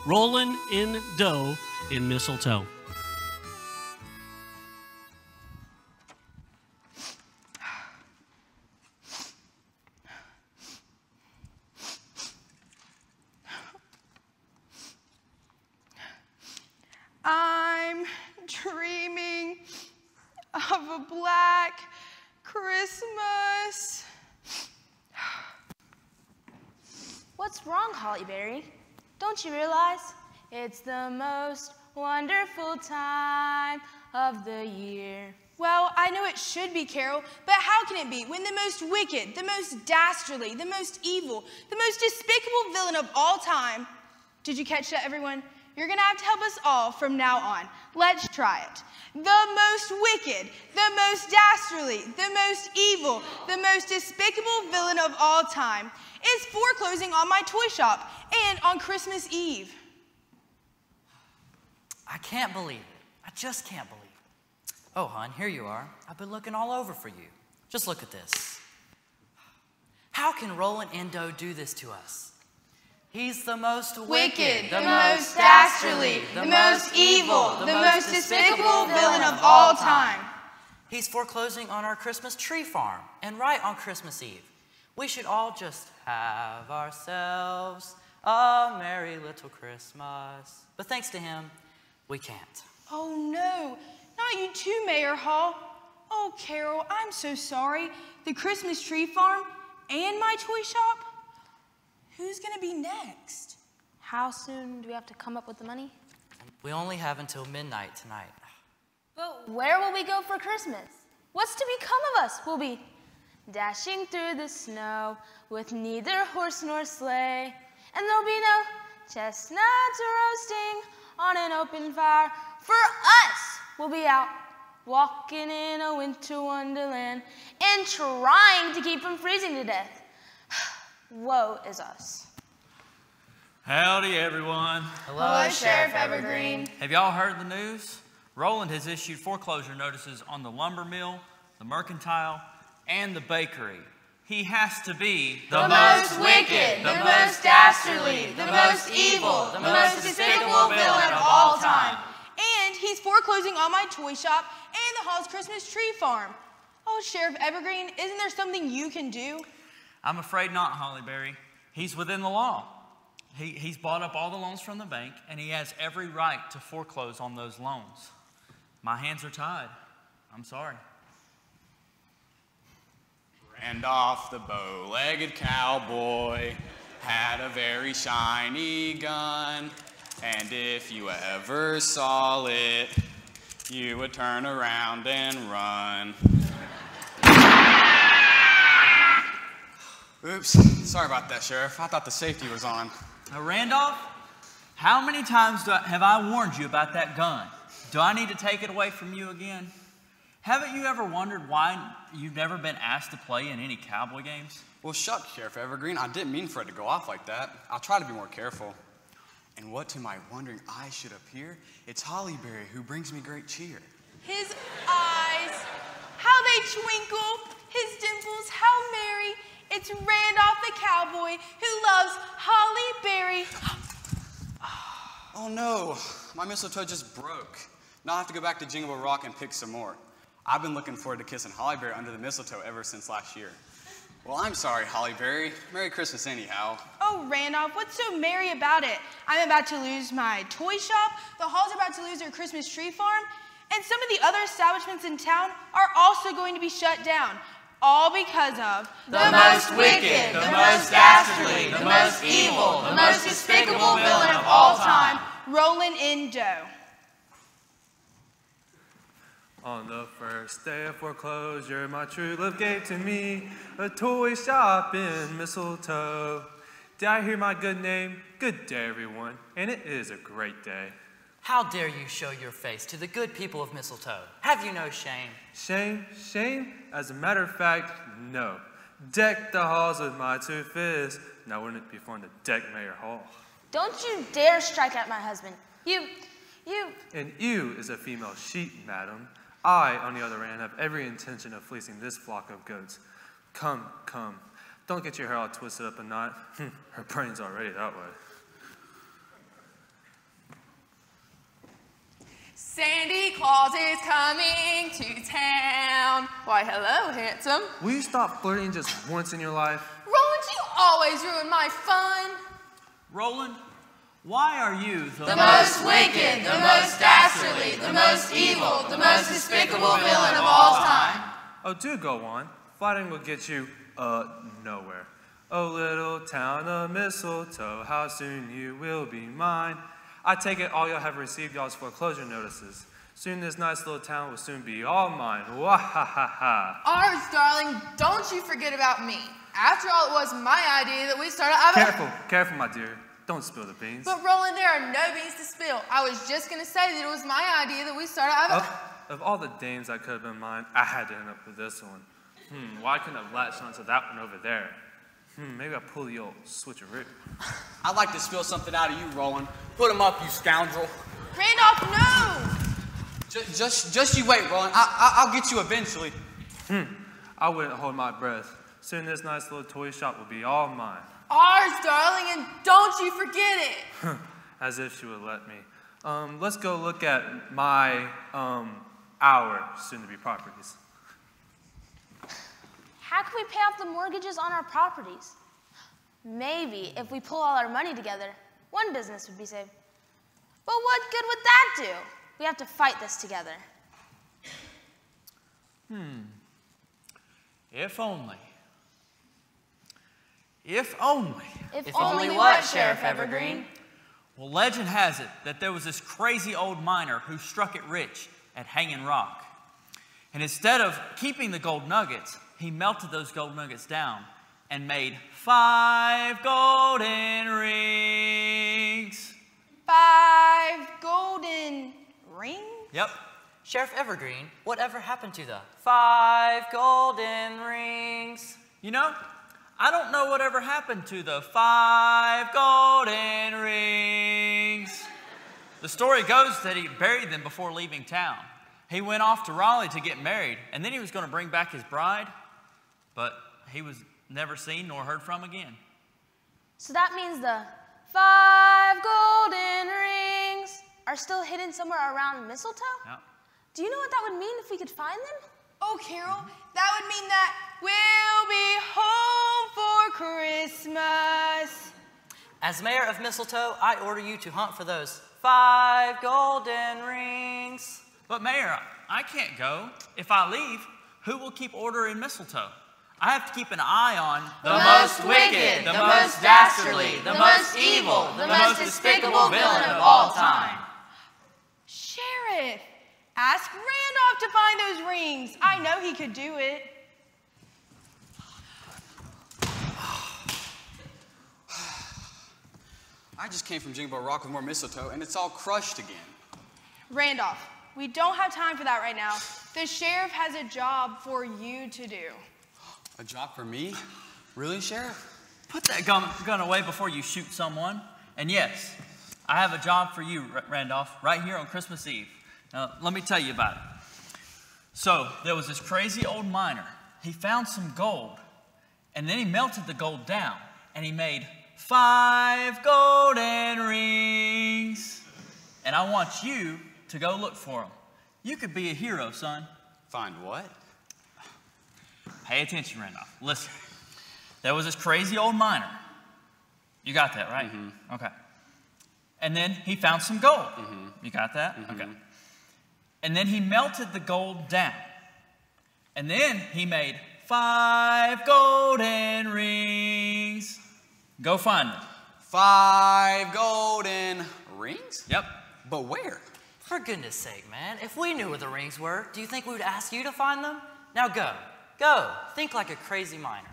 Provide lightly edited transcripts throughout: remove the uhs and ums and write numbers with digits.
Rollin in Dough in Mistletoe. I'm dreaming of a black Christmas. What's wrong, Holly Berry? Don't you realize it's the most wonderful time of the year? Well, I know it should be, Carol, but how can it be when the most wicked, the most dastardly, the most evil, the most despicable villain of all time, did you catch that, everyone? You're going to have to help us all from now on. Let's try it. The most wicked, the most dastardly, the most evil, the most despicable villain of all time is foreclosing on my toy shop and on Christmas Eve. I can't believe it. I just can't believe it. Oh, hon, here you are. I've been looking all over for you. Just look at this. How can Rollin in Dough do this to us? He's the most wicked, the most dastardly, the most evil, the most despicable villain of all time. He's foreclosing on our Christmas tree farm, and right on Christmas Eve. We should all just have ourselves a merry little Christmas. But thanks to him, we can't. Oh no, not you too, Mayor Hall. Oh, Carol, I'm so sorry. The Christmas tree farm and my toy shop? Who's gonna be next? How soon do we have to come up with the money? We only have until midnight tonight. But where will we go for Christmas? What's to become of us? We'll be dashing through the snow with neither horse nor sleigh. And there'll be no chestnuts roasting on an open fire. For us, we'll be out walking in a winter wonderland and trying to keep from freezing to death. Woe is us. Howdy, everyone. Hello, Sheriff Evergreen. Have y'all heard the news? Rollin has issued foreclosure notices on the lumber mill, the mercantile, and the bakery. He has to be the most wicked, the most dastardly, the most evil, the most despicable villain of all time. And he's foreclosing on my toy shop and the Hall's Christmas tree farm. Oh, Sheriff Evergreen, isn't there something you can do? I'm afraid not, Holly Berry. He's within the law. He's bought up all the loans from the bank, and he has every right to foreclose on those loans. My hands are tied. I'm sorry. Randolph the bow-legged cowboy had a very shiny gun, and if you ever saw it, you would turn around and run. Oops, sorry about that, Sheriff. I thought the safety was on. Randolph, how many times have I warned you about that gun? Do I need to take it away from you again? Haven't you ever wondered why you've never been asked to play in any cowboy games? Well, shucks, Sheriff Evergreen. I didn't mean for it to go off like that. I'll try to be more careful. And what to my wondering eyes should appear, it's Holly Berry who brings me great cheer. His eyes, how they twinkle, his dimples, how merry. It's Randolph the cowboy who loves Holly Berry. Oh no, my mistletoe just broke. Now I have to go back to Jingle Bell Rock and pick some more. I've been looking forward to kissing Holly Berry under the mistletoe ever since last year. Well, I'm sorry, Holly Berry. Merry Christmas anyhow. Oh, Randolph, what's so merry about it? I'm about to lose my toy shop, the Halls are about to lose their Christmas tree farm, and some of the other establishments in town are also going to be shut down. All because of the most wicked, the most dastardly, the most evil, the most despicable villain of all time, Rollin in Dough. On the first day of foreclosure, my true love gave to me a toy shop in Mistletoe. Did I hear my good name? Good day, everyone, and it is a great day. How dare you show your face to the good people of Mistletoe? Have you no shame? Shame? Shame? As a matter of fact, no. Deck the halls with my two fists. Now wouldn't it be fun to deck Mayor Hall? Don't you dare strike at my husband. You. And you is a female sheep, madam. I, on the other hand, have every intention of fleecing this flock of goats. Come, come. Don't get your hair all twisted up a knot. Her brain's already that way. Sandy Claus is coming to town. Why, hello, handsome. Will you stop flirting just once in your life? Rollin, you always ruin my fun. Rollin, why are you The most wicked, the most dastardly, the most evil, the most despicable villain of all time. Oh, do go on. Flattering will get you, nowhere. Oh, little town of Mistletoe, how soon you will be mine. I take it all y'all have received y'all's foreclosure notices. Soon this nice little town will soon be all mine. Wah-ha-ha-ha. Ours, darling, don't you forget about me. After all, it was my idea that we started... Careful, my dear. Don't spill the beans. But, Rollin, there are no beans to spill. I was just going to say that it was my idea that we started... Of all the dames that could have been mine, I had to end up with this one. Why couldn't I have latched onto that one over there? Maybe I'll pull the old switcheroo. I'd like to spill something out of you, Rollin. Put him up, you scoundrel. Randolph, no! Just you wait, Rollin. I'll get you eventually. I wouldn't hold my breath. Soon this nice little toy shop will be all mine. Ours, darling, and don't you forget it. As if she would let me. Let's go look at my, our soon-to-be properties. How can we pay off the mortgages on our properties? Maybe if we pull all our money together, one business would be saved. But what good would that do? We have to fight this together. If only. If only. If only what, Sheriff Evergreen? Well, legend has it that there was this crazy old miner who struck it rich at Hanging Rock. And instead of keeping the gold nuggets, he melted those gold nuggets down and made 5 golden rings. 5 golden rings? Yep. Sheriff Evergreen, whatever happened to the 5 golden rings? You know, I don't know whatever happened to the 5 golden rings. The story goes that he buried them before leaving town. He went off to Raleigh to get married, and then he was going to bring back his bride, but he was never seen nor heard from again. So that means the 5 golden rings are still hidden somewhere around Mistletoe? Yep. Do you know what that would mean if we could find them? Oh, Carol, that would mean that we'll be home for Christmas. As mayor of Mistletoe, I order you to hunt for those 5 golden rings. But Mayor, I can't go. If I leave, who will keep order in Mistletoe? I have to keep an eye on The most wicked, the most dastardly, the most evil, the most despicable villain of all time. Sheriff, ask Randolph to find those rings. I know he could do it. I just came from Jingle Rock with more mistletoe, and it's all crushed again. Randolph, we don't have time for that right now. The sheriff has a job for you to do. A job for me? Really, Sheriff? Put that gun away before you shoot someone. And yes, I have a job for you, Randolph, right here on Christmas Eve. Now, let me tell you about it. So, there was this crazy old miner. He found some gold, and then he melted the gold down, and he made 5 golden rings. And I want you to go look for them. You could be a hero, son. Find what? Pay attention, Randolph. Listen. There was this crazy old miner. You got that, right? Mm-hmm. Okay. And then he found some gold. Mm-hmm. You got that? Mm-hmm. Okay. And then he melted the gold down. And then he made 5 golden rings. Go find them. 5 golden rings? Yep. But where? For goodness sake, man, if we knew where the rings were, do you think we would ask you to find them? Now go. Go. Think like a crazy miner.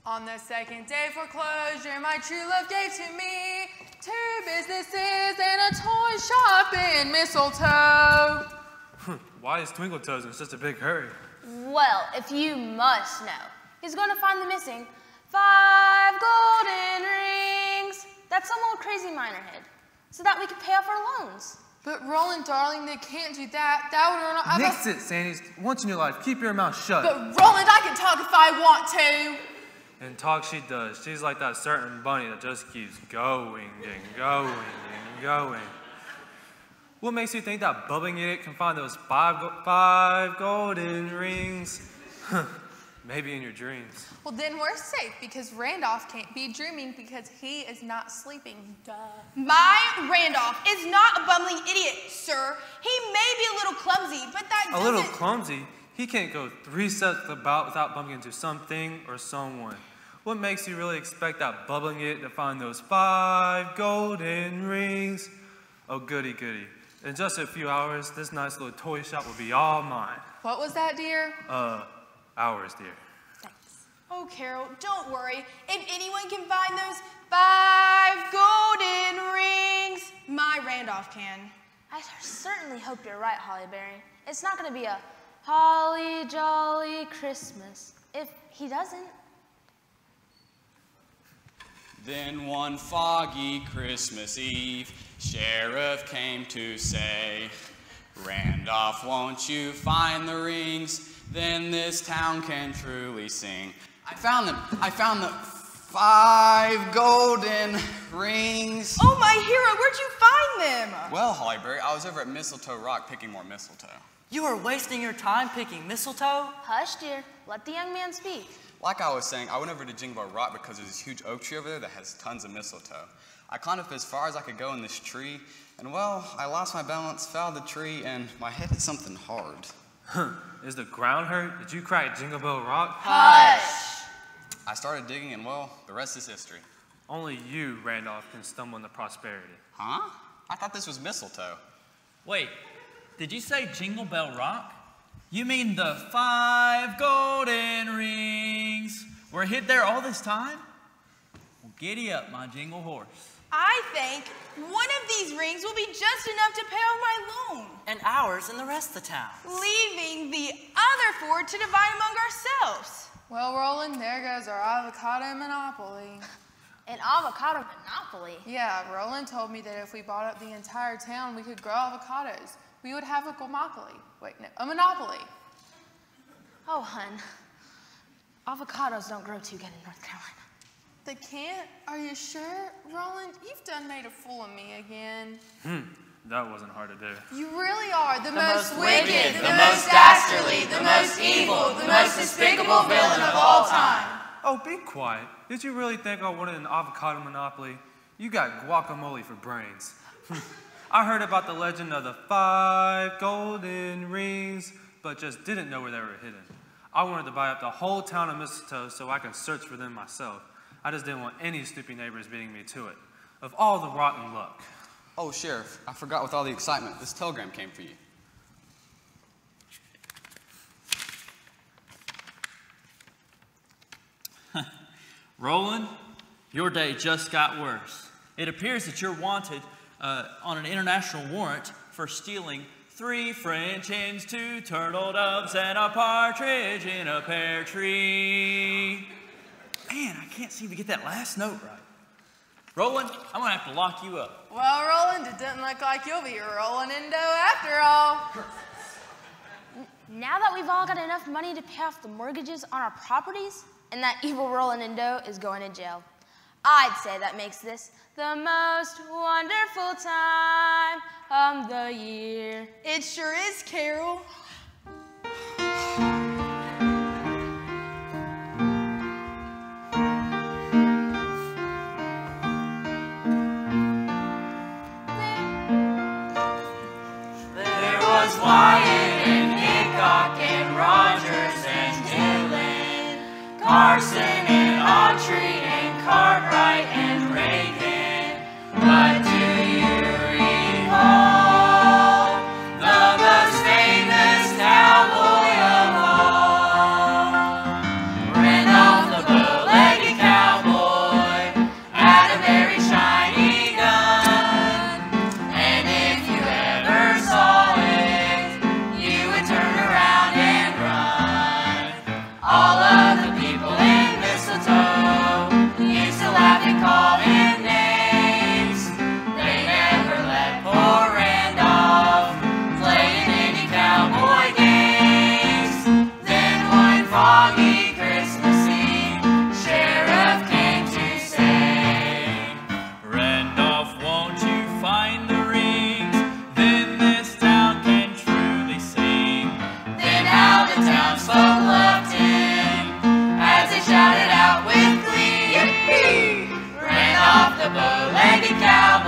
On the second day foreclosure, my true love gave to me 2 businesses and a toy shop in Mistletoe. Why is Twinkle Toes in such a big hurry? Well, if you must know, he's going to find the missing 5 golden rings that some old crazy miner hid, so that we could pay off our loans. But Rollin, darling, they can't do that. That would run Nix it, Sandy. Once in your life, keep your mouth shut. But Rollin, I can talk if I want to. And talk she does. She's like that certain bunny that just keeps going and going and going. What makes you think that bubbling idiot can find those five golden rings? Maybe in your dreams. Well, then we're safe because Randolph can't be dreaming because he is not sleeping. Duh. My Randolph is not a bumbling idiot, sir. He may be a little clumsy, but that doesn't... A little clumsy? He can't go 3 steps about without bumping into something or someone. What makes you really expect that bubbling idiot to find those 5 golden rings? Oh, goody, goody. In just a few hours, this nice little toy shop will be all mine. What was that, dear? Hours, dear. Thanks. Oh, Carol, don't worry. If anyone can find those 5 golden rings, my Randolph can. I certainly hope you're right, Hollyberry. It's not going to be a holly jolly Christmas if he doesn't. Then one foggy Christmas Eve, Sheriff came to say, Randolph, won't you find the rings? Then this town can truly sing. I found them. I found the 5 golden rings. Oh, my hero, where'd you find them? Well, Hollyberry, I was over at Mistletoe Rock picking more mistletoe. You are wasting your time picking mistletoe? Hush, dear. Let the young man speak. Like I was saying, I went over to Jingle Rock because there's this huge oak tree over there that has tons of mistletoe. I climbed up as far as I could go in this tree, and well, I lost my balance, fell out of the tree, and my head hit something hard. Is the ground hurt? Did you cry at Jingle Bell Rock? Hush! I started digging, and well, the rest is history. Only you, Randolph, can stumble into prosperity. Huh? I thought this was mistletoe. Wait, did you say Jingle Bell Rock? You mean the 5 golden rings were hid there all this time? Well, giddy up, my jingle horse. I think one of these rings will be just enough to pay off my loan. And ours in the rest of the town. Leaving the other 4 to divide among ourselves. Well, Rollin, there goes our avocado monopoly. An avocado monopoly. Yeah, Rollin told me that if we bought up the entire town, we could grow avocados. We would have a monopoly. Wait, no, a monopoly. Oh, hun. Avocados don't grow too good in North Carolina. They can't? Are you sure? Rollin, you've done made a fool of me again. That wasn't hard to do. You really are the most Wicked, the most dastardly, the most evil, the most despicable villain of all time. Oh, be quiet. Did you really think I wanted an avocado monopoly? You got guacamole for brains. I heard about the legend of the 5 golden rings, but just didn't know where they were hidden. I wanted to buy up the whole town of Mistletoe so I could search for them myself. I just didn't want any stupid neighbors beating me to it. Of all the rotten luck. Oh, Sheriff, I forgot with all the excitement. This telegram came for you. Rollin, your day just got worse. It appears that you're wanted on an international warrant for stealing 3 French hens, 2 turtle doves, and a partridge in a pear tree. Man, I can't seem to get that last note right. Rollin, I'm gonna have to lock you up. Well, Rollin, it doesn't look like you'll be rolling in dough after all. Now that we've all got enough money to pay off the mortgages on our properties, and that evil Rollin in dough is going to jail, I'd say that makes this the most wonderful time of the year. It sure is, Carol. There was Wyatt and Hickok and Rogers and Dillon, Carson and Autry and Cartwright and Reagan. But do you recall the most famous cowboy of all? Randolph the bow-legged cowboy had a very shiny gun, and if you ever saw it, you would turn around and run. All of the people in townsfolk loved him as he shouted out with glee. Yippee! Ran off the bow-legged cowboy.